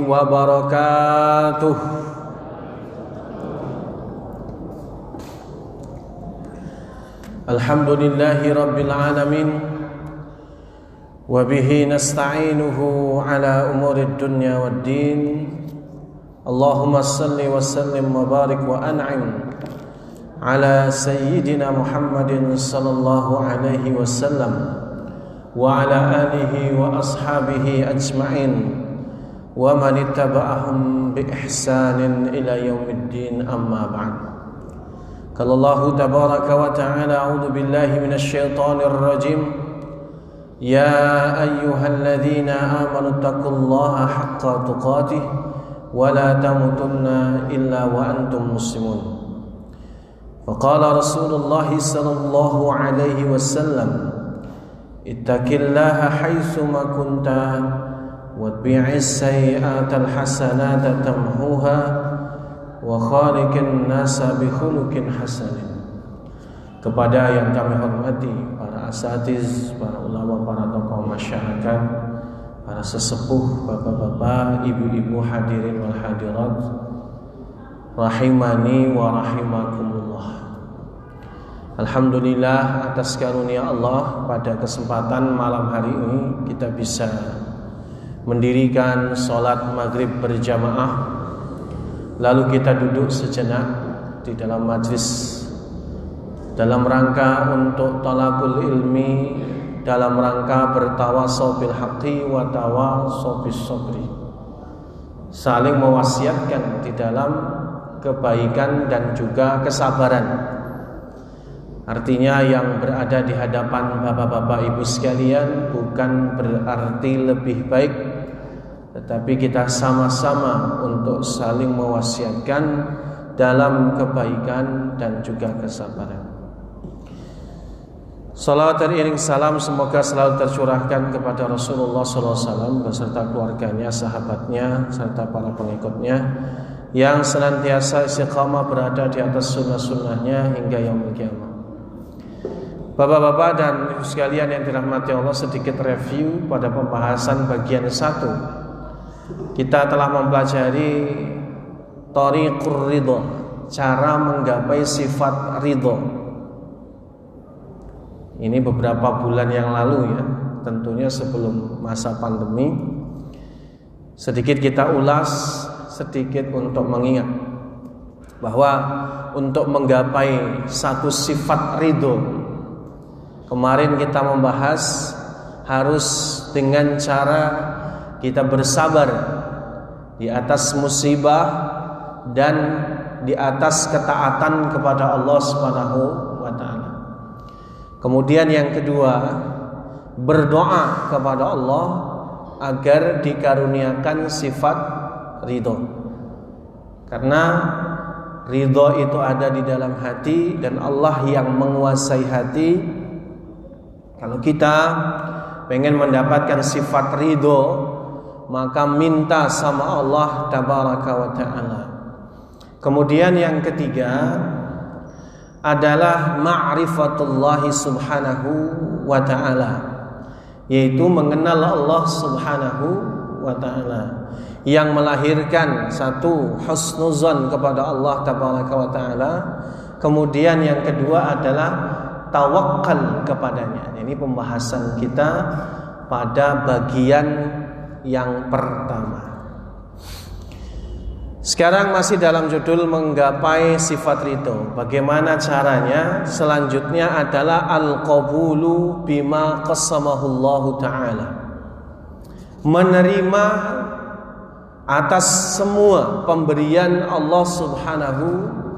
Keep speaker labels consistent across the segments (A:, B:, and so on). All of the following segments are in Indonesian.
A: wabarakatuh. Alhamdulillahi rabbil alamin, wa bihi nasta'inuhu ala umurid dunya waddin. Allahumma salli wa sallim wa barik wa an'im ala sayyidina Muhammadin sallallahu alaihi wasallam wa ala alihi wa ashabihi ajma'in wa man ittaba'ahum bi ihsanin ila yaumiddin, amma ba'd. Qala Allah tabaraka wa ta'ala, a'udzu billahi minasy syaithanir rajim. Ya ayyuhalladzina amanu taqullaha haqqa tuqatih wa la tamutunna illa wa antum muslimun. Faqala Rasulullah sallallahu alaihi wasallam, ittaqillaha haitsu ma kunta watbi'is sayyi'atal hasanata tamhuha wa khaliqin nasa bi khuluqin hasanin. Kepada yang kami hormati para asatiz, para ulama, para tokoh masyarakat, para sesepuh, bapak-bapak, ibu-ibu, hadirin wal hadirat, rahimani wa rahimakumullah. Alhamdulillah atas karunia Allah, pada kesempatan malam hari ini kita bisa mendirikan sholat maghrib berjamaah. Lalu kita duduk sejenak di dalam majlis dalam rangka untuk talabul ilmi, dalam rangka bertawasau bil haqqi wa tawasau bis sabri, saling mewasiatkan di dalam kebaikan dan juga kesabaran. Artinya yang berada di hadapan bapak-bapak ibu sekalian bukan berarti lebih baik, tetapi kita sama-sama untuk saling mewasiatkan dalam kebaikan dan juga kesabaran. Salawat dan iring salam semoga selalu tercurahkan kepada Rasulullah SAW beserta keluarganya, sahabatnya, serta para pengikutnya yang senantiasa istiqamah berada di atas sunnah-sunnahnya hingga yaumul qiyamah. Bapak-bapak dan ibu sekalian yang dirahmati Allah, sedikit review pada pembahasan bagian 1. Kita telah mempelajari thariqur ridha, cara menggapai sifat ridha. Ini beberapa bulan yang lalu ya, tentunya sebelum masa pandemi. Sedikit kita ulas, sedikit untuk mengingat bahwa untuk menggapai satu sifat ridho, kemarin kita membahas harus dengan cara kita bersabar di atas musibah dan di atas ketaatan kepada Allah Subhanahu wa taala. Kemudian yang kedua, berdoa kepada Allah agar dikaruniakan sifat ridho. Karena ridho itu ada di dalam hati dan Allah yang menguasai hati. Kalau kita pengen mendapatkan sifat ridho, maka minta sama Allah tabaraka wa ta'ala. Kemudian yang ketiga adalah ma'rifatullahi subhanahu wa ta'ala, yaitu mengenal Allah subhanahu wa ta'ala, yang melahirkan satu husnuzan kepada Allah tabaraka wa ta'ala. Kemudian yang kedua adalah tawakal kepadanya. Ini pembahasan kita pada bagian yang pertama. Sekarang masih dalam judul menggapai sifat ridho. Bagaimana caranya? Selanjutnya adalah al-qabulu bima qasamahullahu ta'ala, menerima atas semua pemberian Allah subhanahu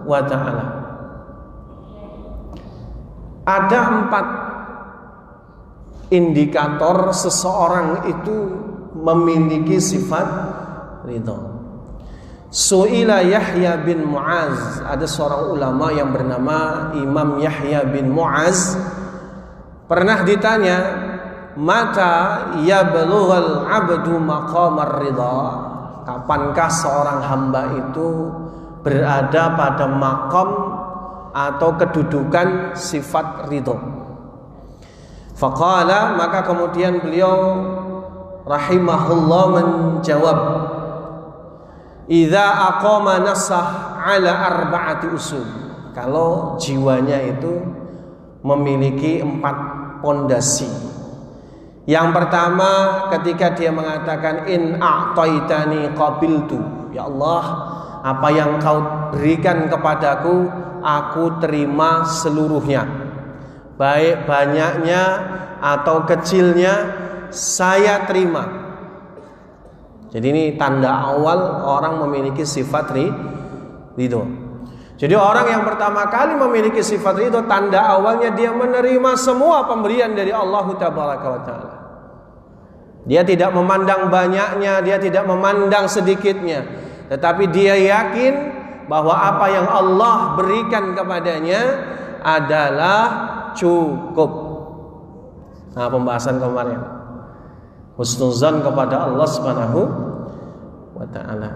A: wa ta'ala. Ada 4 indikator seseorang itu memiliki sifat ridho. Su'ila Yahya bin Mu'az, ada seorang ulama yang bernama Imam Yahya bin Mu'az, pernah ditanya, mata yablughal 'abdu maqamar ridha, kapankah seorang hamba itu berada pada maqam atau kedudukan sifat ridho? Faqala, maka kemudian beliau rahimahullah menjawab, idza aqama nasah ala arba'ati usul. Kalau jiwanya itu memiliki 4 pondasi. Yang pertama, ketika dia mengatakan in a'taitani qabiltu. Ya Allah, apa yang kau berikan kepadaku, aku terima seluruhnya. Baik banyaknya atau kecilnya, saya terima. Jadi ini tanda awal orang memiliki sifat ridho. Jadi orang yang pertama kali memiliki sifat ridho, tanda awalnya dia menerima semua pemberian dari Allah Tabaraka wa Ta'ala. Dia tidak memandang banyaknya, dia tidak memandang sedikitnya, tetapi dia yakin bahwa apa yang Allah berikan kepadanya adalah cukup. Nah, pembahasan kemarin, husnuzan kepada Allah Subhanahu wa Ta'ala.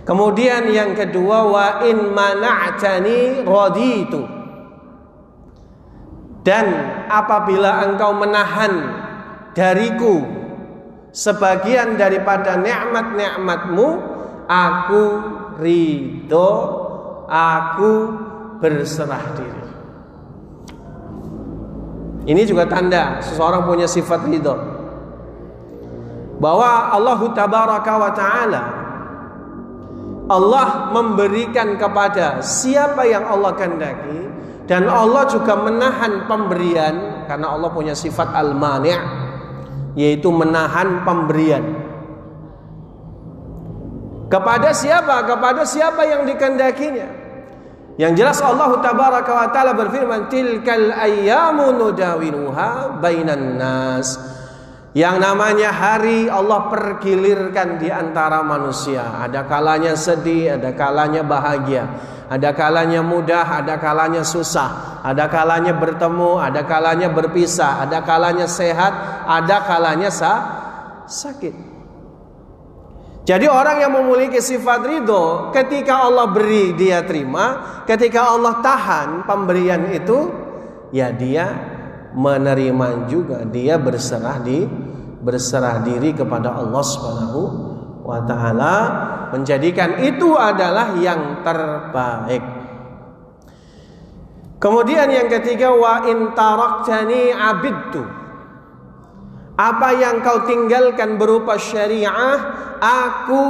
A: Kemudian yang kedua, wa in mana'tani raditu. Dan apabila engkau menahan dariku sebagian daripada nikmat-nikmatmu, aku ridho, aku berserah diri. Ini juga tanda seseorang punya sifat ridho, bahwa Allah Tabaraka wa Ta'ala, Allah memberikan kepada siapa yang Allah kehendaki, dan Allah juga menahan pemberian, karena Allah punya sifat al-mani', yaitu menahan pemberian kepada siapa? Kepada siapa yang dikehendakinya. Yang jelas Allah Tabaraka wa Ta'ala berfirman, tilkal ayyamu nudawiluha bainan nas. Yang namanya hari Allah pergilirkan di antara manusia. Ada kalanya sedih, ada kalanya bahagia, ada kalanya mudah, ada kalanya susah, ada kalanya bertemu, ada kalanya berpisah, ada kalanya sehat, ada kalanya sakit. Jadi orang yang memiliki sifat ridho, ketika Allah beri dia terima, ketika Allah tahan pemberian itu, ya dia menerima juga, dia berserah diri kepada Allah Subhanahu wa Ta'ala, menjadikan itu adalah yang terbaik. Kemudian yang ketiga, wa in taraktani abidtu. Apa yang kau tinggalkan berupa syariah, aku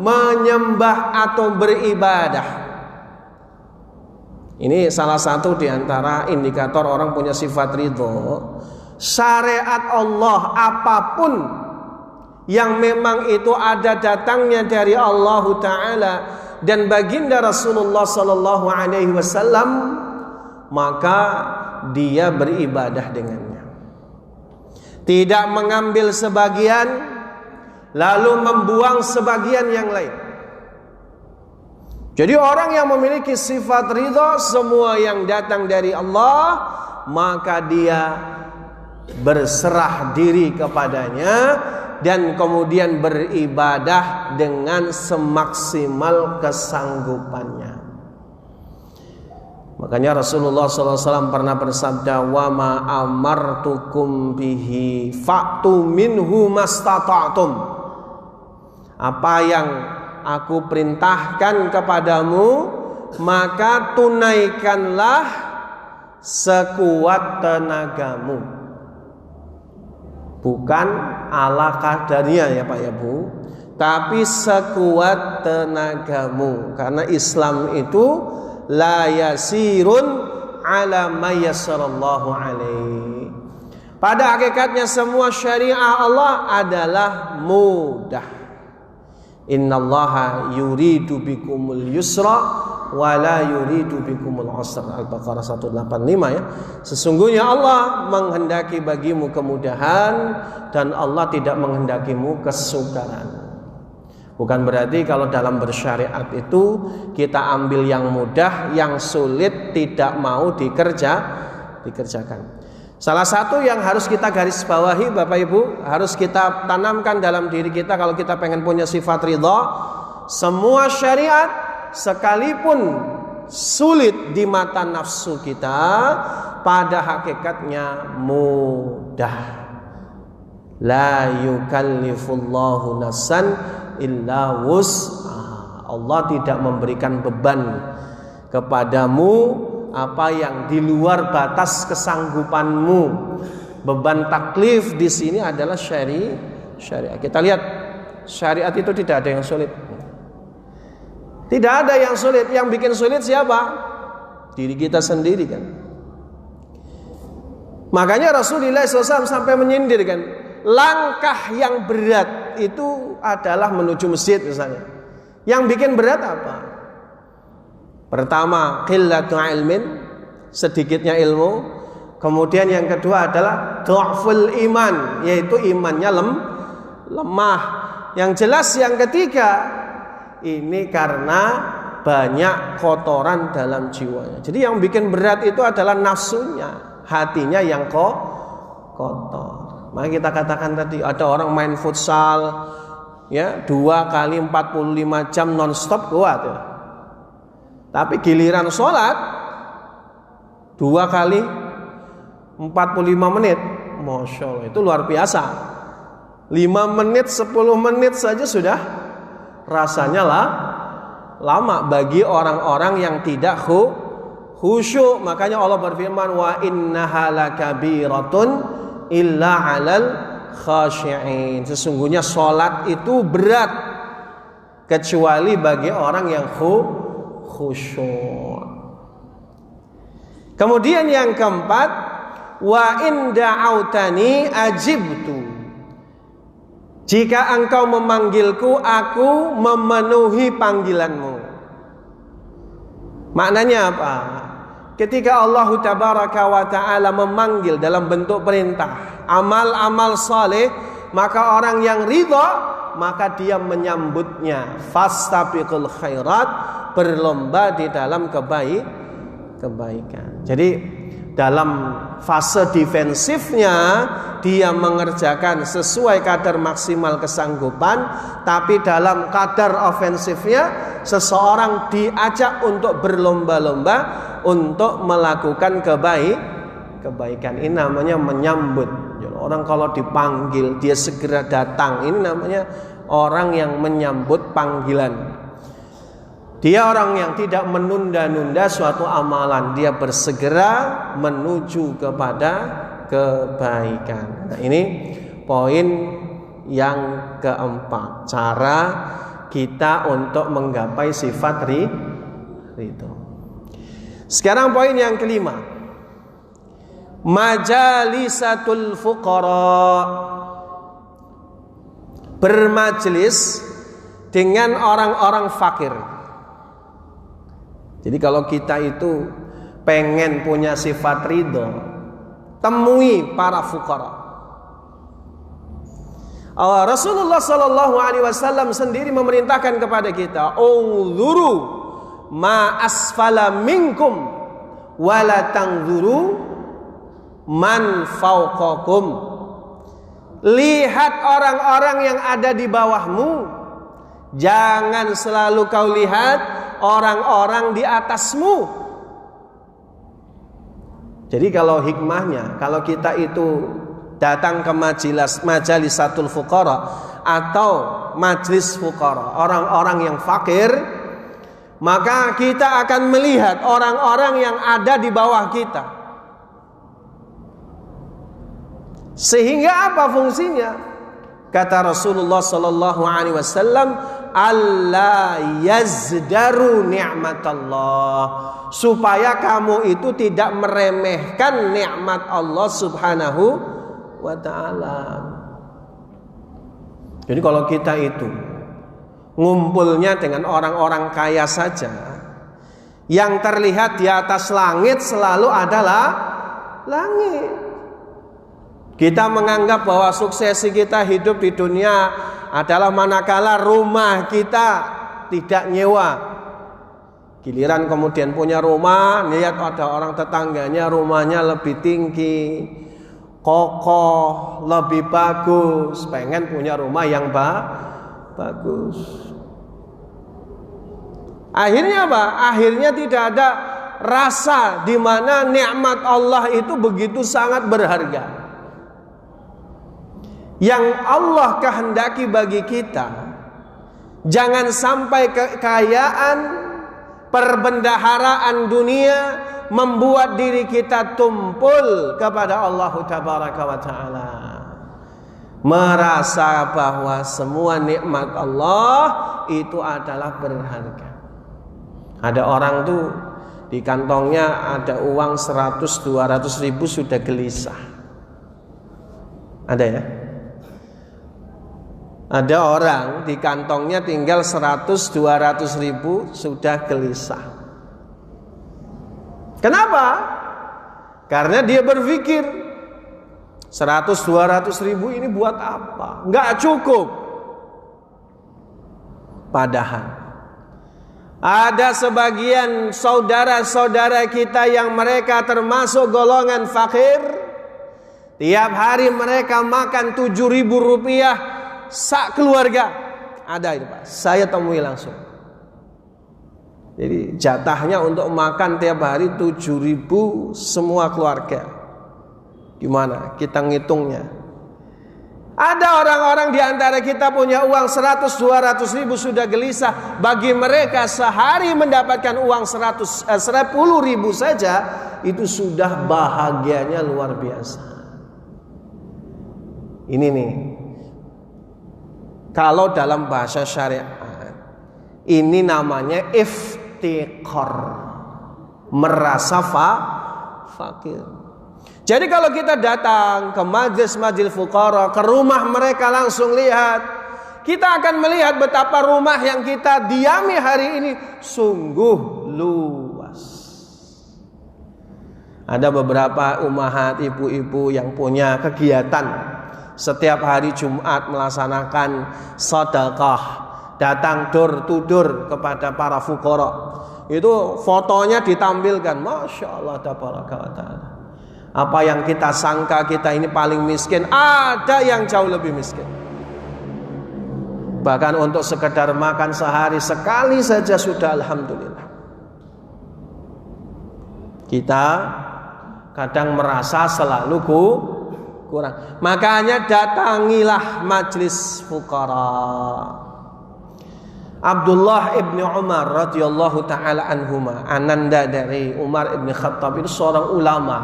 A: menyembah atau beribadah. Ini salah satu di antara indikator orang punya sifat ridho. Syariat Allah apapun yang memang itu ada datangnya dari Allah Ta'ala dan baginda Rasulullah Sallallahu Alaihi Wasallam, maka dia beribadah dengannya. Tidak mengambil sebagian lalu membuang sebagian yang lain. Jadi orang yang memiliki sifat ridha, semua yang datang dari Allah, maka dia berserah diri kepadanya dan kemudian beribadah dengan semaksimal kesanggupannya. Makanya Rasulullah SAW pernah bersabda, wa ma amartukum bihi fa'tu minhu mastata'tum. Apa yang aku perintahkan kepadamu, maka tunaikanlah sekuat tenagamu. Bukan ala kadarnya ya Pak ya Bu, tapi sekuat tenagamu. Karena Islam itu la yasirun ala mayyasarallahu alaihi. Pada hakikatnya semua syariah Allah adalah mudah. Innallaha yuridu bikumul yusra wa la yuridu bikumul usra. Al-Baqarah 185 ya. Sesungguhnya Allah menghendaki bagimu kemudahan dan Allah tidak menghendakimu kesukaran. Bukan berarti kalau dalam bersyariat itu kita ambil yang mudah, yang sulit tidak mau dikerjakan. Salah satu yang harus kita garis bawahi Bapak Ibu, harus kita tanamkan dalam diri kita kalau kita pengen punya sifat ridha, semua syariat sekalipun sulit di mata nafsu kita, pada hakikatnya mudah. La yukallifullahu nafsan illa wus'aha. Allah tidak memberikan beban kepadamu apa yang di luar batas kesanggupanmu. Beban taklif di sini adalah syariat. Kita lihat, syariat itu tidak ada yang sulit. Tidak ada yang sulit. Yang bikin sulit siapa? Diri kita sendiri kan. Makanya Rasulullah SAW sampai menyindir kan, langkah yang berat itu adalah menuju masjid misalnya. Yang bikin berat apa? Pertama, qillatu ilmin, sedikitnya ilmu. Kemudian yang kedua adalah du'ful iman, yaitu imannya lemah. Yang jelas yang ketiga, ini karena banyak kotoran dalam jiwanya. Jadi yang bikin berat itu adalah nafsunya, hatinya yang kotor. Maka kita katakan tadi ada orang main futsal ya 2 kali 45 jam non-stop kuat ya. Tapi giliran sholat 2 kali 45 menit, Masya Allah, itu luar biasa. 5 menit 10 menit saja sudah rasanya lama bagi orang-orang yang tidak khusyuk. Makanya Allah berfirman, wa innaha lakabiratun illa 'alal khashi'in. Sesungguhnya salat itu berat kecuali bagi orang yang khusyuk. Kemudian yang keempat, wa in da'autani ajibtu. Jika engkau memanggilku, aku memenuhi panggilanmu. Maknanya apa? Ketika Allah Tabaraka wa Ta'ala memanggil dalam bentuk perintah amal-amal saleh, maka orang yang ridha, maka dia menyambutnya. Fastabiqul khairat, berlomba di dalam kebaikan. Jadi dalam fase defensifnya dia mengerjakan sesuai kadar maksimal kesanggupan, tapi dalam kadar ofensifnya seseorang diajak untuk berlomba-lomba untuk melakukan kebaikan. Ini namanya menyambut. Orang kalau dipanggil dia segera datang, ini namanya orang yang menyambut panggilan. Dia orang yang tidak menunda-nunda suatu amalan, dia bersegera menuju kepada kebaikan. Nah, ini poin yang keempat, cara kita untuk menggapai sifat ridho. Sekarang poin yang kelima, majalisatul fuqara, bermajlis dengan orang-orang fakir. Jadi kalau kita itu pengen punya sifat ridho, temui para fuqara. Rasulullah sallallahu alaihi wasallam sendiri memerintahkan kepada kita, "Unzuru ma asfala minkum wa la tanzuru man fawqakum." Lihat orang-orang yang ada di bawahmu, jangan selalu kau lihat orang-orang di atasmu. Jadi kalau hikmahnya, kalau kita itu datang ke majalisatul fuqara atau majlis fuqara, orang-orang yang fakir, maka kita akan melihat orang-orang yang ada di bawah kita. Sehingga apa fungsinya? Kata Rasulullah sallallahu alaihi wasallam, alla yazdaru ni'matallah, supaya kamu itu tidak meremehkan nikmat Allah Subhanahu wa ta'ala. Jadi kalau kita itu ngumpulnya dengan orang-orang kaya saja, yang terlihat di atas langit selalu adalah langit. Kita menganggap bahwa suksesi kita hidup di dunia adalah manakala rumah kita tidak nyewa. Giliran kemudian punya rumah, lihat ada orang tetangganya rumahnya lebih tinggi, kokoh, lebih bagus, pengen punya rumah yang bagus. Akhirnya apa? Akhirnya tidak ada rasa di mana nikmat Allah itu begitu sangat berharga. Yang Allah kehendaki bagi kita, Jangan sampai kekayaan, perbendaharaan dunia membuat diri kita tumpul kepada Allah Tabaraka wa Ta'ala. Merasa bahwa semua nikmat Allah itu adalah berharga. Ada orang tuh di kantongnya ada uang 100-200 ribu sudah gelisah. Ada ya? Ada orang di kantongnya tinggal 100-200 ribu sudah gelisah. Kenapa? Karena dia berpikir 100-200 ribu ini buat apa? Nggak cukup. Padahal ada sebagian saudara-saudara kita yang mereka termasuk golongan fakir. Tiap hari mereka makan 7.000 rupiah sak keluarga. Ada itu Pak, saya temui langsung. Jadi jatahnya untuk makan tiap hari 7.000 semua keluarga. Gimana kita ngitungnya? Ada orang-orang di antara kita punya uang 100-200 ribu sudah gelisah. Bagi mereka sehari mendapatkan uang 10 ribu saja itu sudah bahagianya luar biasa. Ini nih, kalau dalam bahasa syariat ini namanya iftiqar, merasa fakir. Jadi kalau kita datang ke majelis-majelis fuqara, ke rumah mereka langsung lihat, kita akan melihat betapa rumah yang kita diami hari ini sungguh luas. Ada beberapa ummahat, ibu-ibu yang punya kegiatan setiap hari Jumat melaksanakan sedekah, datang door to door kepada para fuqara. Itu fotonya ditampilkan, Masya Allah tabaraka wa ta'ala. Apa yang kita sangka kita ini paling miskin, ada yang jauh lebih miskin. Bahkan untuk sekedar makan sehari sekali saja sudah alhamdulillah. Kita kadang merasa selalu kurang. Makanya datangilah majlis fuqara. Abdullah ibn Umar radhiyallahu taala anhuma, ananda dari Umar ibn Khattab, itu seorang ulama.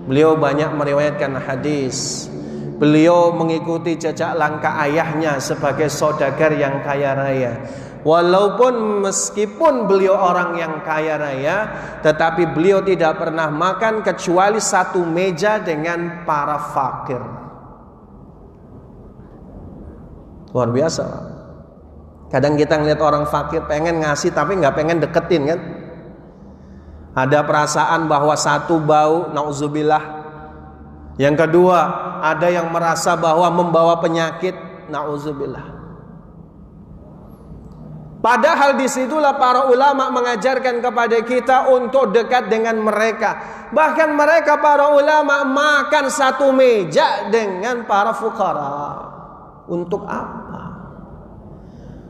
A: Beliau banyak meriwayatkan hadis. Beliau mengikuti jejak langkah ayahnya sebagai saudagar yang kaya raya. Walaupun meskipun beliau orang yang kaya raya, tetapi beliau tidak pernah makan kecuali satu meja dengan para fakir. Luar biasa. Kadang kita ngeliat orang fakir pengen ngasih tapi nggak pengen deketin kan. Ada perasaan bahwa satu bau, nauzubillah. Yang kedua, ada yang merasa bahwa membawa penyakit, nauzubillah. Padahal disitulah para ulama mengajarkan kepada kita untuk dekat dengan mereka. Bahkan mereka para ulama makan satu meja dengan para fuqara. Untuk apa?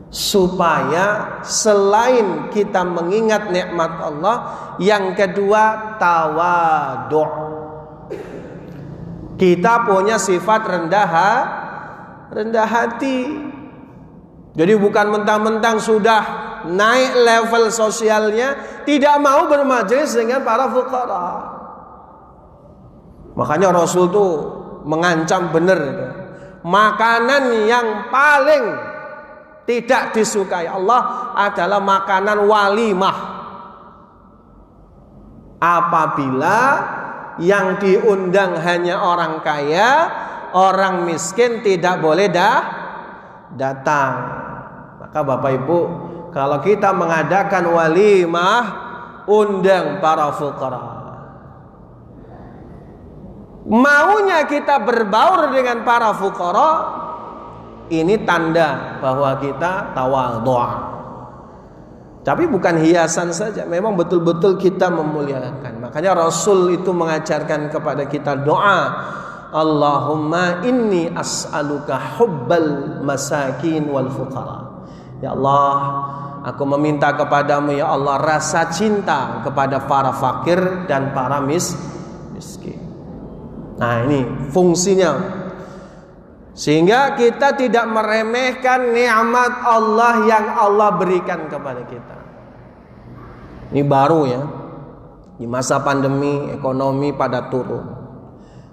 A: Supaya selain kita mengingat nikmat Allah, yang kedua tawadhu'. Kita punya sifat rendah hati. Jadi bukan mentang-mentang sudah naik level sosialnya tidak mau bermajelis dengan para fuqara. Makanya Rasul tuh mengancam benar. Makanan yang paling tidak disukai Allah adalah makanan walimah. Apabila yang diundang hanya orang kaya, orang miskin tidak boleh datang. Maka Bapak Ibu, kalau kita mengadakan walimah, undang para fuqara. Maunya kita berbaur dengan para fuqara, ini tanda bahwa kita tawadhu'. Tapi bukan hiasan saja, memang betul-betul kita memuliakan. Makanya Rasul itu mengajarkan kepada kita doa, Allahumma inni as'aluka hubbal masakin wal fuqara. Ya Allah, aku meminta kepadamu ya Allah rasa cinta kepada para fakir dan para miskin. Nah ini fungsinya. Sehingga kita tidak meremehkan nikmat Allah yang Allah berikan kepada kita. Ini baru ya. Di masa pandemi ekonomi pada turun.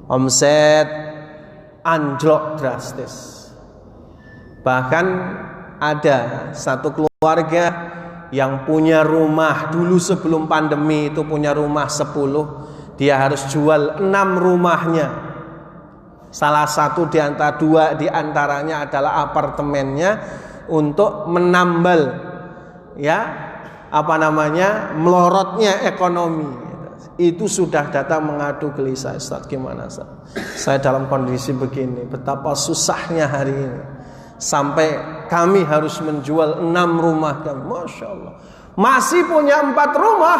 A: Omset anjlok drastis. Bahkan ada satu keluarga yang punya rumah dulu sebelum pandemi itu punya rumah 10, dia harus jual 6 rumahnya. Salah satu di antara 2 di antaranya adalah apartemennya untuk menambal melorotnya ekonomi. Itu sudah datang mengadu gelisah, Ustaz, gimana Ustaz? Saya dalam kondisi begini, betapa susahnya hari ini. Sampai kami harus menjual 6 rumah kami. Masya Allah. Masih punya 4 rumah,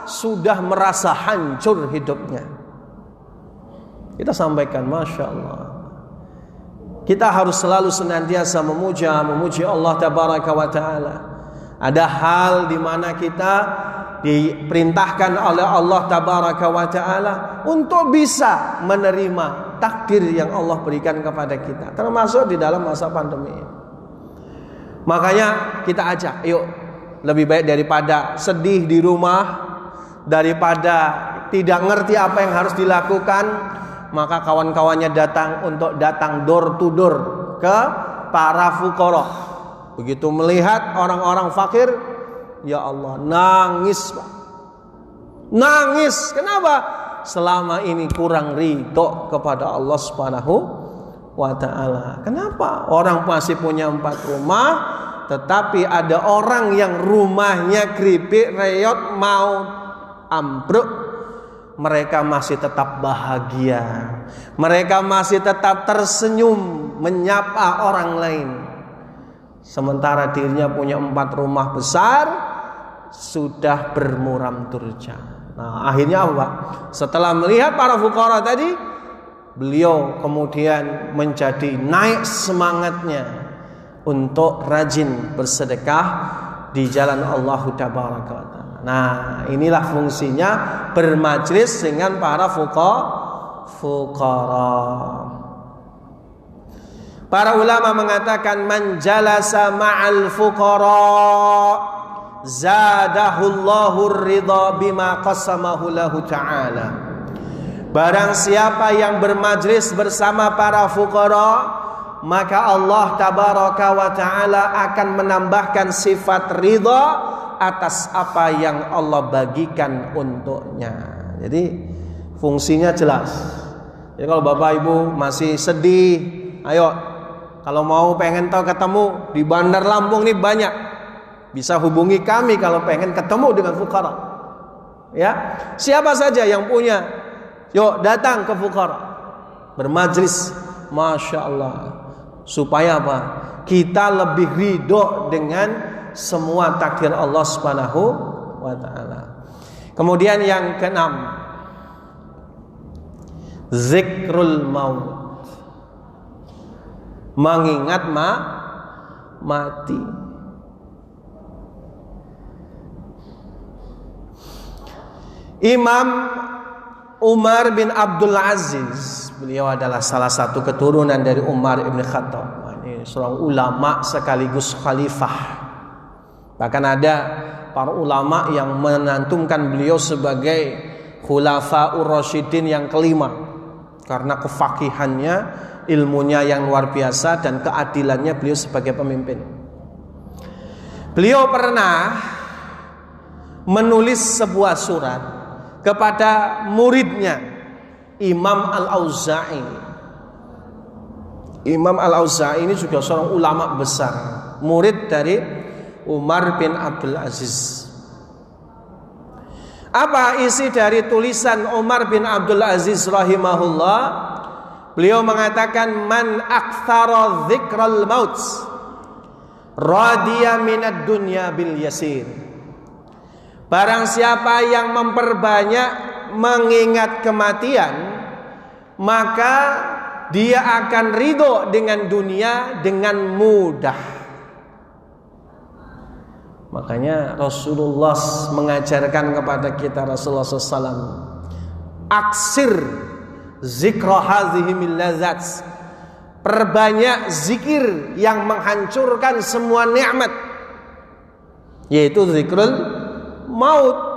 A: sudah merasa hancur hidupnya. Kita sampaikan, Masya Allah. Kita harus selalu senantiasa memuji Allah Tabaraka wa Ta'ala. Ada hal di mana kita diperintahkan oleh Allah Tabaraka wa Ta'ala untuk bisa menerima takdir yang Allah berikan kepada kita, termasuk di dalam masa pandemi. Makanya kita ajak, yuk, lebih baik daripada sedih di rumah, daripada tidak ngerti apa yang harus dilakukan, maka kawan-kawannya datang door to door ke para fuqara. Begitu melihat orang-orang fakir, ya Allah, nangis Pak. Nangis. Kenapa? Selama ini kurang ridho kepada Allah Subhanahu wa Ta'ala. Kenapa? Orang masih punya 4 rumah, tetapi ada orang yang rumahnya keripik reot mau ambruk, mereka masih tetap bahagia, mereka masih tetap tersenyum menyapa orang lain. Sementara dirinya punya 4 rumah besar, sudah bermuram durja. Nah, akhirnya apa, Pak? Setelah melihat para fuqara tadi, beliau kemudian menjadi naik semangatnya untuk rajin bersedekah di jalan Allah Tabaraka wa Ta'ala. Nah, inilah fungsinya bermajlis dengan para fuqara. Para ulama mengatakan, man jalasa ma'al fuqara zadahullahu ridha bima qasamahu lahu ta'ala. Barang siapa yang bermajlis bersama para fuqara, maka Allah Tabaraka wa Ta'ala akan menambahkan sifat ridha atas apa yang Allah bagikan untuknya. Jadi fungsinya jelas. Jadi kalau Bapak Ibu masih sedih, ayo, kalau mau pengen tahu ketemu di Bandar Lampung ini banyak, bisa hubungi kami kalau pengen ketemu dengan fuqara. Ya, siapa saja yang punya, yuk datang ke fuqara, bermajlis, Masya Allah. Supaya apa? Kita lebih ridho dengan semua takdir Allah Subhanahu wa Ta'ala. Kemudian yang ke-6, zikrul maut, mengingat mati. Imam Umar bin Abdul Aziz, beliau adalah salah satu keturunan dari Umar ibn Khattab. Ini seorang ulama sekaligus khalifah. Bahkan ada para ulama yang menantumkan beliau sebagai khulafaur rasyidin yang kelima, karena kefakihannya, ilmunya yang luar biasa, dan keadilannya beliau sebagai pemimpin. Beliau pernah menulis sebuah surat kepada muridnya Imam Al-Auza'i. Imam Al-Auza'i ini juga seorang ulama besar, murid dari Umar bin Abdul Aziz. Apa isi dari tulisan Umar bin Abdul Aziz rahimahullah? Beliau mengatakan, man aktsara dzikral maut radiya minad dunya bil yasir. Barang siapa yang memperbanyak mengingat kematian, maka dia akan ridho dengan dunia dengan mudah. Makanya Rasulullah mengajarkan kepada kita, Rasulullah SAW, aksir zikra hadhihi min lazat, perbanyak zikir yang menghancurkan semua nikmat, yaitu zikrul maut.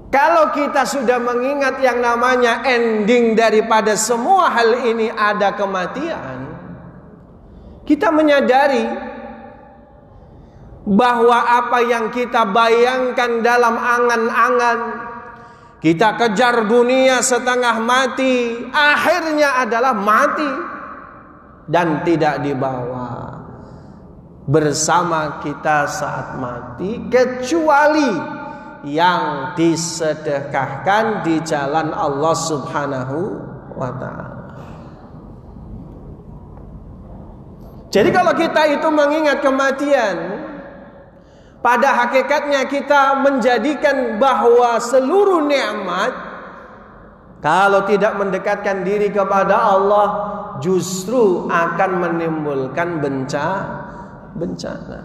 A: Kalau kita sudah mengingat yang namanya ending daripada semua hal ini ada kematian, kita menyadari bahwa apa yang kita bayangkan dalam angan-angan, kita kejar dunia setengah mati, akhirnya adalah mati dan tidak dibawa bersama kita saat mati, kecuali yang disedekahkan di jalan Allah Subhanahu wa ta'ala. Jadi kalau kita itu mengingat kematian, pada hakikatnya kita menjadikan bahwa seluruh nikmat, kalau tidak mendekatkan diri kepada Allah, justru akan menimbulkan bencana.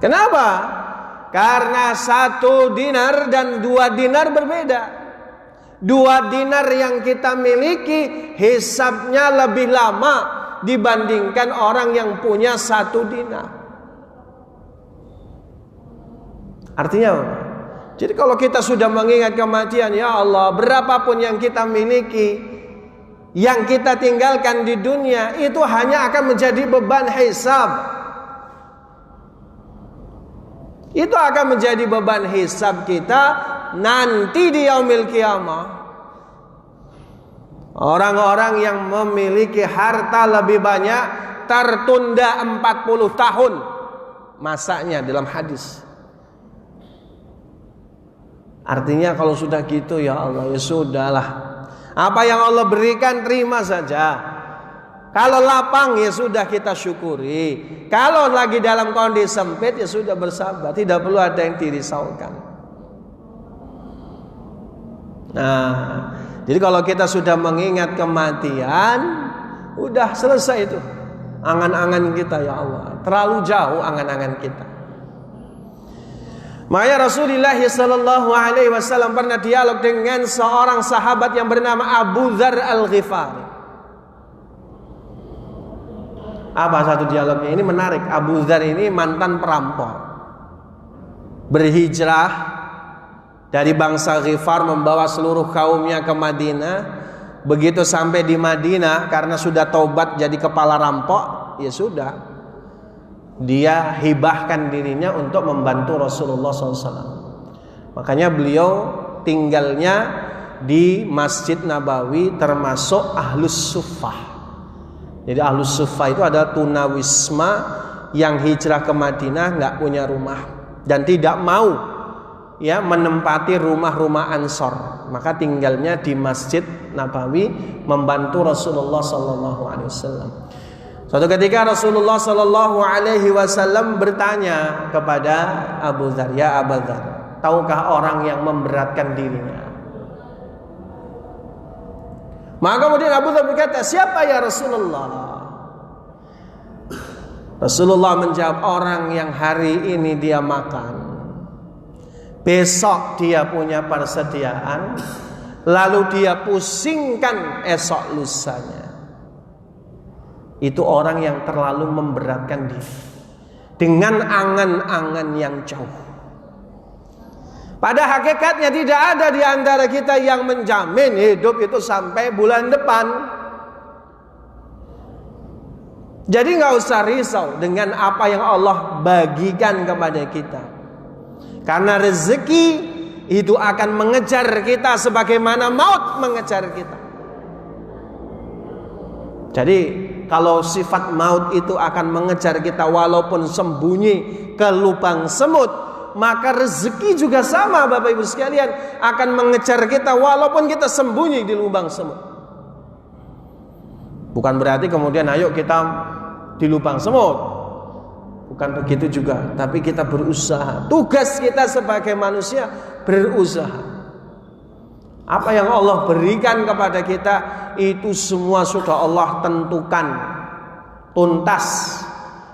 A: Kenapa? Karena 1 dinar dan 2 dinar berbeda. 2 dinar yang kita miliki hisabnya lebih lama dibandingkan orang yang punya 1 dinar. Artinya apa? Jadi kalau kita sudah mengingat kematian, ya Allah, berapapun yang kita miliki, yang kita tinggalkan di dunia, itu hanya akan menjadi beban hisab. Itu akan menjadi beban hisab kita nanti di yaumil qiyamah. Orang-orang yang memiliki harta lebih banyak tertunda 40 tahun masanya dalam hadis. Artinya kalau sudah gitu, ya Allah, ya sudahlah. Apa yang Allah berikan terima saja. Kalau lapang ya sudah kita syukuri. Kalau lagi dalam kondisi sempit ya sudah bersabar. Tidak perlu ada yang dirisaukan. Nah, jadi kalau kita sudah mengingat kematian, udah selesai itu angan-angan kita, ya Allah. Terlalu jauh angan-angan kita. Makanya Rasulullah sallallahu alaihi wasallam pernah dialog dengan seorang sahabat yang bernama Abu Dzar Al-Ghifari. Apa satu dialognya? Ini menarik. Abu Dzar ini mantan perampok, berhijrah dari bangsa Ghifar membawa seluruh kaumnya ke Madinah. Begitu sampai di Madinah, karena sudah taubat jadi kepala rampok, ya sudah, dia hibahkan dirinya untuk membantu Rasulullah SAW. Makanya beliau tinggalnya di Masjid Nabawi, termasuk Ahlus Suffah. Jadi Ahlus Suffah itu ada tunawisma yang hijrah ke Madinah, nggak punya rumah dan tidak mau ya menempati rumah-rumah Ansor, maka tinggalnya di Masjid Nabawi membantu Rasulullah SAW. Suatu ketika Rasulullah SAW bertanya kepada Abu Dzar, ya Abu Dzar, tahukah orang yang memberatkan dirinya? Maka kemudian Abu Dzar berkata, siapa ya Rasulullah? Rasulullah menjawab, orang yang hari ini dia makan, besok dia punya persediaan, lalu dia pusingkan esok lusanya. Itu orang yang terlalu memberatkan diri dengan angan-angan yang jauh. Pada hakikatnya tidak ada di antara kita yang menjamin hidup itu sampai bulan depan. Jadi nggak usah risau dengan apa yang Allah bagikan kepada kita. Karena rezeki itu akan mengejar kita sebagaimana maut mengejar kita. Jadi kalau sifat maut itu akan mengejar kita walaupun sembunyi ke lubang semut, maka rezeki juga sama, Bapak Ibu sekalian, akan mengejar kita walaupun kita sembunyi di lubang semut. Bukan berarti kemudian ayo kita di lubang semut, bukan begitu juga. Tapi kita berusaha. Tugas kita sebagai manusia berusaha. Apa yang Allah berikan kepada kita itu semua sudah Allah tentukan tuntas.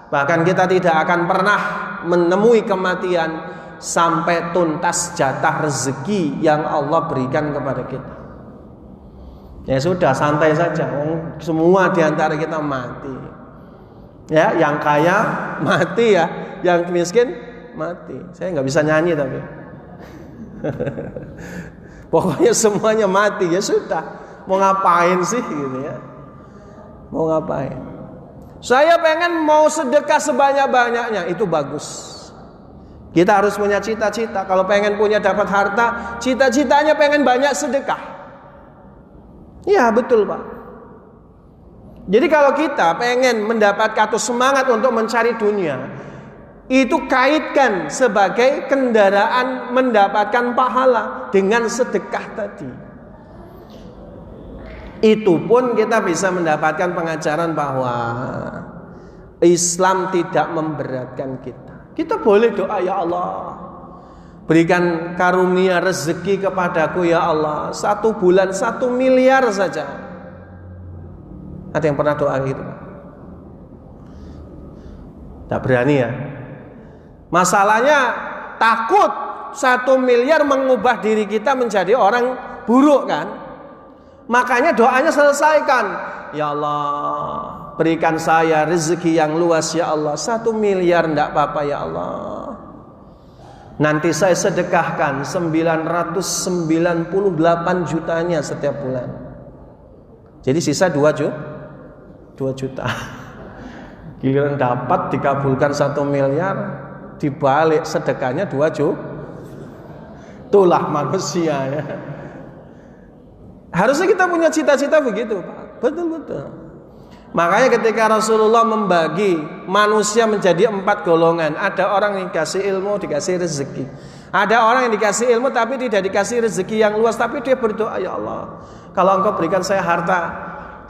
A: Bahkan kita tidak akan pernah menemui kematian sampai tuntas jatah rezeki yang Allah berikan kepada kita. Ya sudah, santai saja. Semua diantara kita mati. Ya, yang kaya mati ya, yang miskin mati. Saya nggak bisa nyanyi tapi. Pokoknya semuanya mati, ya sudah. Mau ngapain sih gitu ya? Mau ngapain? Saya pengen mau sedekah sebanyak-banyaknya, itu bagus. Kita harus punya cita-cita. Kalau pengen punya dapat harta, cita-citanya pengen banyak sedekah. Ya betul Pak. Jadi kalau kita pengen mendapatkan atau semangat untuk mencari dunia, itu kaitkan sebagai kendaraan mendapatkan pahala dengan sedekah tadi. Itu pun kita bisa mendapatkan pengajaran bahwa Islam tidak memberatkan kita. Kita boleh doa, ya Allah, berikan karunia rezeki kepadaku ya Allah, 1 bulan 1 miliar saja. Ada yang pernah doa gitu? Tak berani ya. Masalahnya takut 1 miliar mengubah diri kita menjadi orang buruk kan. Makanya doanya selesaikan. Ya Allah, berikan saya rezeki yang luas ya Allah, 1 miliar enggak apa-apa ya Allah. Nanti saya sedekahkan 998 jutanya setiap bulan. Jadi sisa 2 juta. Giliran dapat dikabulkan 1 miliar, dibalik sedekahnya 2 juta. Itulah manusia ya. Harusnya kita punya cita-cita begitu Pak. Betul-betul. Makanya ketika Rasulullah membagi manusia menjadi 4 golongan, ada orang yang dikasih ilmu, dikasih rezeki. Ada orang yang dikasih ilmu tapi tidak dikasih rezeki yang luas, tapi dia berdoa, ya Allah, kalau Engkau berikan saya harta,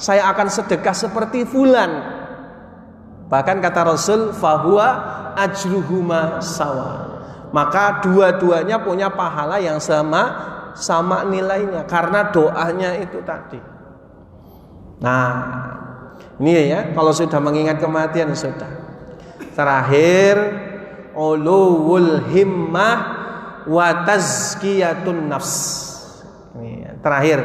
A: saya akan sedekah seperti fulan. Bahkan kata Rasul, fahuwa ajruhuma sawa. Maka dua-duanya punya pahala yang sama nilainya karena doanya itu tadi. Nah, ini ya, kalau sudah mengingat kematian sudah. Terakhir, ulul himmah wa tazkiyatun nafs. Ini ya, terakhir.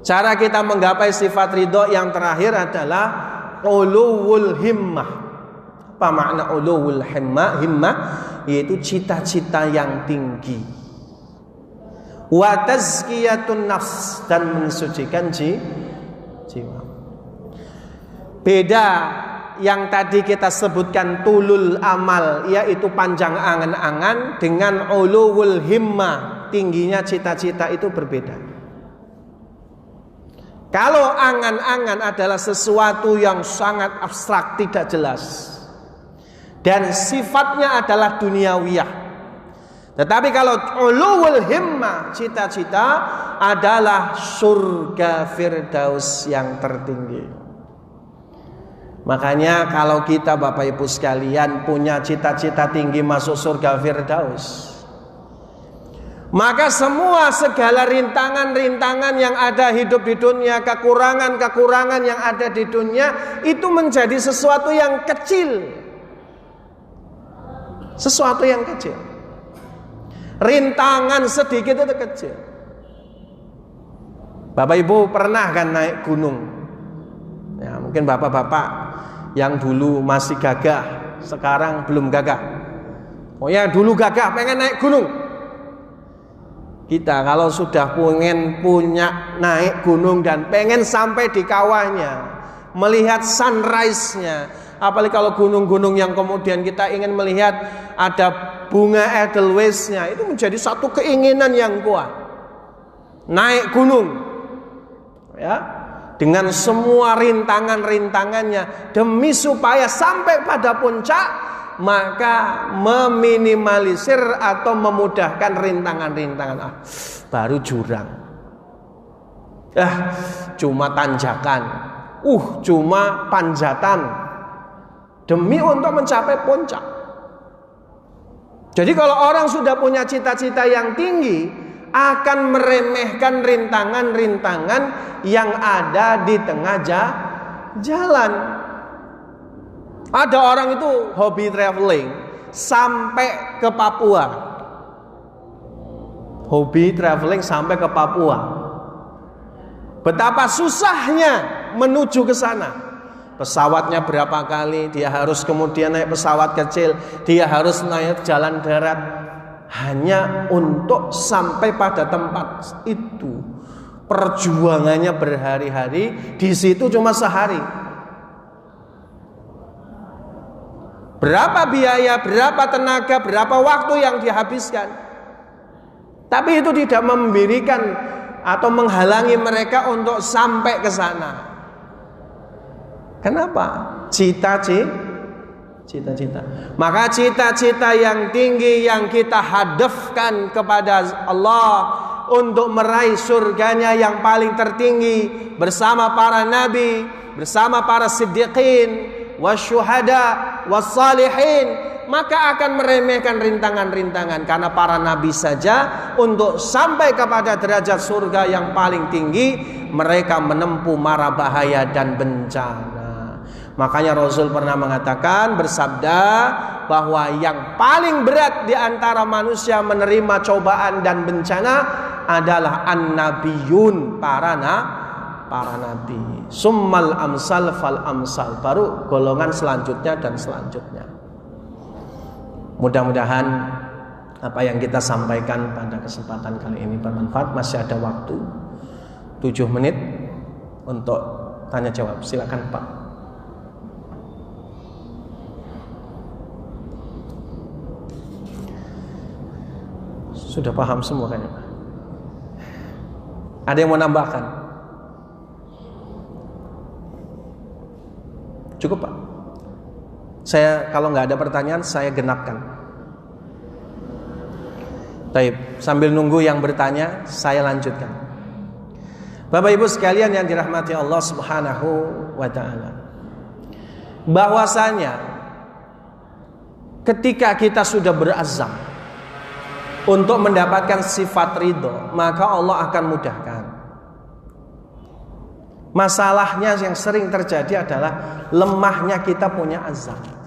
A: Cara kita menggapai sifat ridho yang terakhir adalah ulul himmah. Apa makna ulul himmah? Yaitu cita-cita yang tinggi. Wa tazkiyatun nafs, dan mensucikan jiwa. Beda yang tadi kita sebutkan tulul amal, yaitu panjang angan-angan, dengan ulul himmah, tingginya cita-cita, itu berbeda. Kalau angan-angan adalah sesuatu yang sangat abstrak, tidak jelas, dan sifatnya adalah duniawiyah. Tetapi kalau ulul himmah, cita-cita, adalah surga firdaus yang tertinggi. Makanya kalau kita Bapak Ibu sekalian punya cita-cita tinggi masuk surga firdaus, maka semua segala rintangan-rintangan yang ada hidup di dunia, kekurangan-kekurangan yang ada di dunia, itu menjadi sesuatu yang kecil. Sesuatu yang kecil. Rintangan sedikit itu kecil. Bapak Ibu pernah kan naik gunung? Ya, mungkin bapak-bapak yang dulu masih gagah, sekarang belum gagah. Oh ya, dulu gagah pengen naik gunung. Kita kalau sudah pengen punya naik gunung dan pengen sampai di kawahnya, melihat sunrise-nya, apalagi kalau gunung-gunung yang kemudian kita ingin melihat ada bunga edelweisnya, itu menjadi satu keinginan yang kuat. Naik gunung, ya, dengan semua rintangan-rintangannya, demi supaya sampai pada puncak, maka meminimalisir atau memudahkan rintangan-rintangan. Baru jurang, cuma tanjakan, cuma panjatan, demi untuk mencapai puncak. Jadi kalau orang sudah punya cita-cita yang tinggi, akan meremehkan rintangan-rintangan yang ada di tengah jalan. Ada orang itu hobi traveling sampai ke Papua. Hobi traveling sampai ke Papua. Betapa susahnya menuju ke sana. Pesawatnya berapa kali, dia harus kemudian naik pesawat kecil, dia harus naik jalan darat, hanya untuk sampai pada tempat itu. Perjuangannya berhari-hari, di situ cuma sehari. Berapa biaya, berapa tenaga, berapa waktu yang dihabiskan. Tapi itu tidak memberikan atau menghalangi mereka untuk sampai ke sana. Kenapa? Cita-cita. Maka cita-cita yang tinggi yang kita hadafkan kepada Allah untuk meraih surganya yang paling tertinggi bersama para nabi, bersama para siddiqin, wasyuhada, wassalihin, maka akan meremehkan rintangan-rintangan. Karena para nabi saja untuk sampai kepada derajat surga yang paling tinggi, mereka menempuh mara bahaya dan bencana. Makanya Rasul pernah mengatakan, bersabda bahwa yang paling berat di antara manusia menerima cobaan dan bencana adalah an-nabiyun, para nabi. Summal amsal fal amsal, baru golongan selanjutnya dan selanjutnya. Mudah-mudahan apa yang kita sampaikan pada kesempatan kali ini bermanfaat. Masih ada waktu 7 menit untuk tanya jawab. Silakan Pak. Sudah paham semua kayaknya. Ada yang mau nambahkan? Cukup Pak. Saya kalau nggak ada pertanyaan saya genapkan. Baik, sambil nunggu yang bertanya saya lanjutkan. Bapak Ibu sekalian yang dirahmati Allah Subhanahu wa taala. Bahwasanya ketika kita sudah berazam untuk mendapatkan sifat ridho, maka Allah akan mudahkan. Masalahnya yang sering terjadi adalah lemahnya kita punya azam.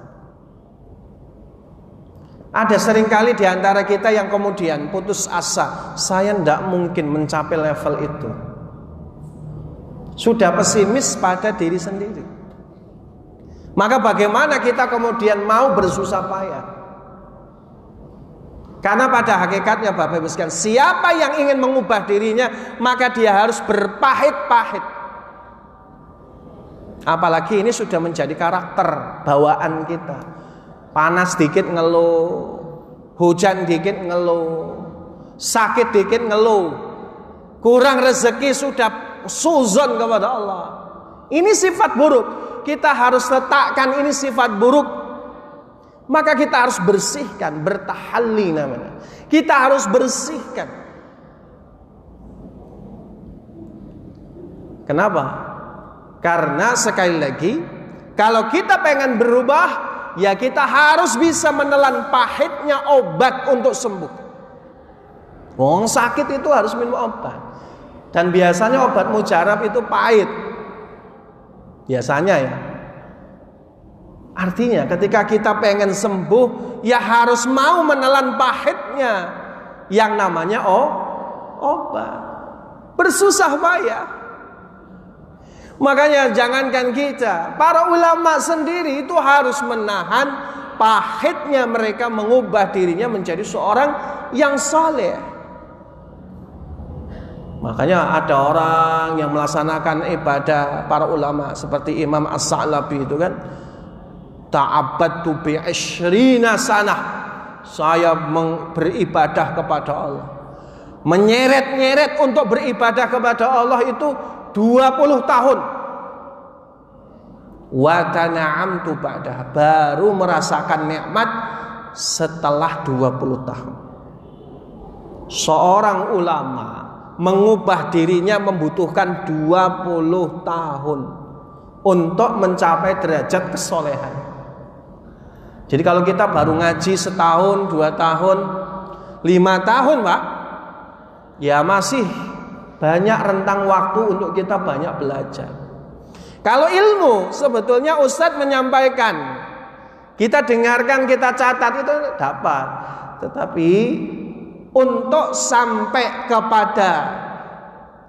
A: Ada seringkali di antara kita yang kemudian putus asa, saya tidak mungkin mencapai level itu. Sudah pesimis pada diri sendiri. Maka bagaimana kita kemudian mau bersusah payah? Karena pada hakikatnya Bapak Ibu sekalian, siapa yang ingin mengubah dirinya, maka dia harus berpahit-pahit. Apalagi ini sudah menjadi karakter bawaan kita. Panas dikit ngeluh, hujan dikit ngeluh, sakit dikit ngeluh, kurang rezeki sudah suzon kepada Allah. Ini sifat buruk. Kita harus letakkan ini sifat buruk. Maka kita harus bersihkan, bertahalli namanya. Kita harus bersihkan. Kenapa? Karena sekali lagi, kalau kita pengen berubah, ya kita harus bisa menelan pahitnya obat untuk sembuh. Wong sakit itu harus minum obat. Dan biasanya obat mujarab itu pahit. Biasanya ya. Artinya ketika kita pengen sembuh, ya harus mau menelan pahitnya yang namanya obat. Bersusah payah. Makanya jangankan kita, para ulama sendiri itu harus menahan pahitnya mereka mengubah dirinya menjadi seorang yang saleh. Makanya ada orang yang melaksanakan ibadah para ulama seperti Imam As-Sa'labi itu kan, ta'abbadtu bi 20 sanah, saya beribadah kepada Allah, menyeret-nyeret untuk beribadah kepada Allah itu 20 tahun. Wa tana'amtu ba'dah, baru merasakan nikmat setelah 20 tahun. Seorang ulama mengubah dirinya membutuhkan 20 tahun untuk mencapai derajat kesolehan. Jadi kalau kita baru ngaji setahun, 2 tahun, 5 tahun Pak, ya masih banyak rentang waktu untuk kita banyak belajar. Kalau ilmu sebetulnya Ustadz menyampaikan, kita dengarkan, kita catat itu dapat. Tetapi untuk sampai kepada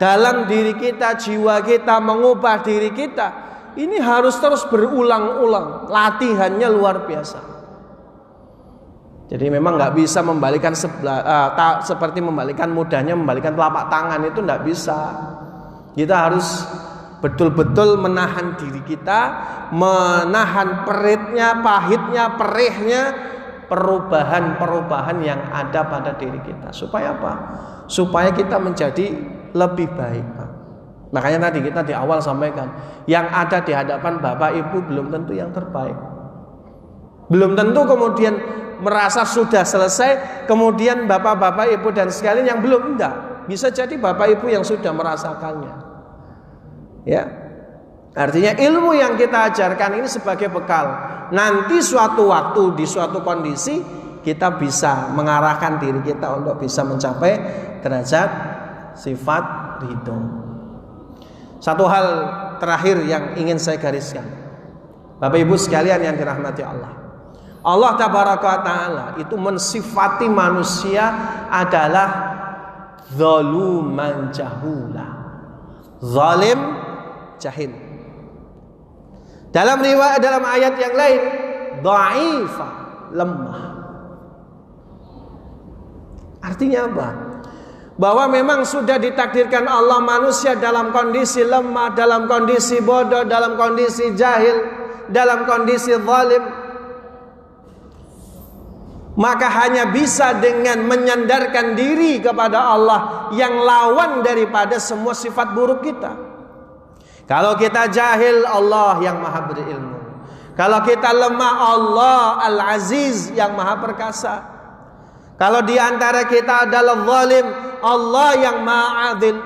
A: dalam diri kita, jiwa kita, mengubah diri kita, ini harus terus berulang-ulang. Latihannya luar biasa. Jadi memang nggak bisa membalikan seperti membalikan mudahnya membalikan telapak tangan, itu nggak bisa. Kita harus betul-betul menahan diri kita, menahan peritnya, pahitnya, perihnya perubahan-perubahan yang ada pada diri kita. Supaya apa? Supaya kita menjadi lebih baik. Makanya tadi kita di awal sampaikan, yang ada di hadapan Bapak Ibu belum tentu yang terbaik. Belum tentu kemudian merasa sudah selesai, kemudian Bapak-bapak Ibu dan sekalian yang belum, enggak. Bisa jadi Bapak Ibu yang sudah merasakannya. Ya. Artinya ilmu yang kita ajarkan ini sebagai bekal. Nanti suatu waktu di suatu kondisi kita bisa mengarahkan diri kita untuk bisa mencapai derajat sifat ridho. Satu hal terakhir yang ingin saya gariskan, Bapak Ibu sekalian yang dirahmati Allah. Allah Tabaraka Ta'ala itu mensifati manusia adalah zaluman jahula, zalim jahil. Dalam riwayat, dalam ayat yang lain, dha'ifa, lemah. Artinya apa? Bahwa memang sudah ditakdirkan Allah manusia dalam kondisi lemah, dalam kondisi bodoh, dalam kondisi jahil, dalam kondisi zalim. Maka hanya bisa dengan menyandarkan diri kepada Allah yang lawan daripada semua sifat buruk kita. Kalau kita jahil, Allah yang maha berilmu. Kalau kita lemah, Allah Al-Aziz yang maha perkasa. Kalau di antara kita adalah zalim, Allah yang maha adil.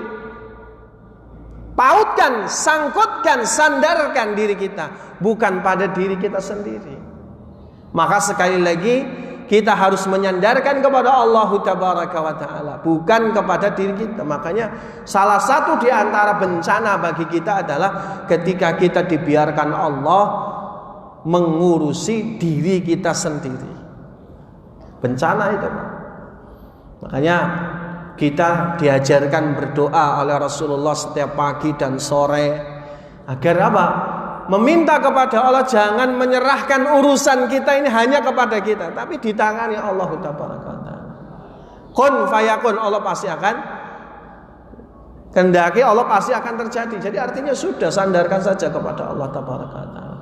A: Pautkan, sangkutkan, sandarkan diri kita, bukan pada diri kita sendiri. Maka sekali lagi kita harus menyandarkan kepada Allah Tabaraka wa Ta'ala, bukan kepada diri kita. Makanya salah satu di antara bencana bagi kita adalah ketika kita dibiarkan Allah mengurusi diri kita sendiri. Bencana itu, Pak. Makanya kita diajarkan berdoa oleh Rasulullah setiap pagi dan sore agar apa? Meminta kepada Allah jangan menyerahkan urusan kita ini hanya kepada kita, tapi di tangan ya Allah Tabaraka wa Ta'ala. Kun fayakun, Allah pasti akan kehendaki, Allah pasti akan terjadi. Jadi artinya sudah sandarkan saja kepada Allah Tabaraka wa Ta'ala.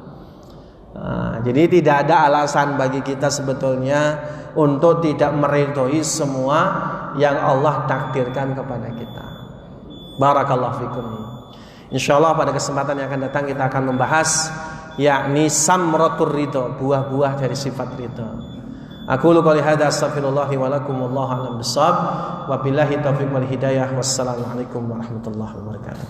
A: Jadi tidak ada alasan bagi kita sebetulnya untuk tidak meridhoi semua yang Allah takdirkan kepada kita. Barakallahu fikum. Insyaallah pada kesempatan yang akan datang kita akan membahas yakni samratur ridho, buah-buah dari sifat ridho. Aku qouli hadza astaghfirullah wa lakum wallahu a'lam bissawab. Wabillahi taufiq wal hidayah. Wassalamualaikum warahmatullahi wabarakatuh.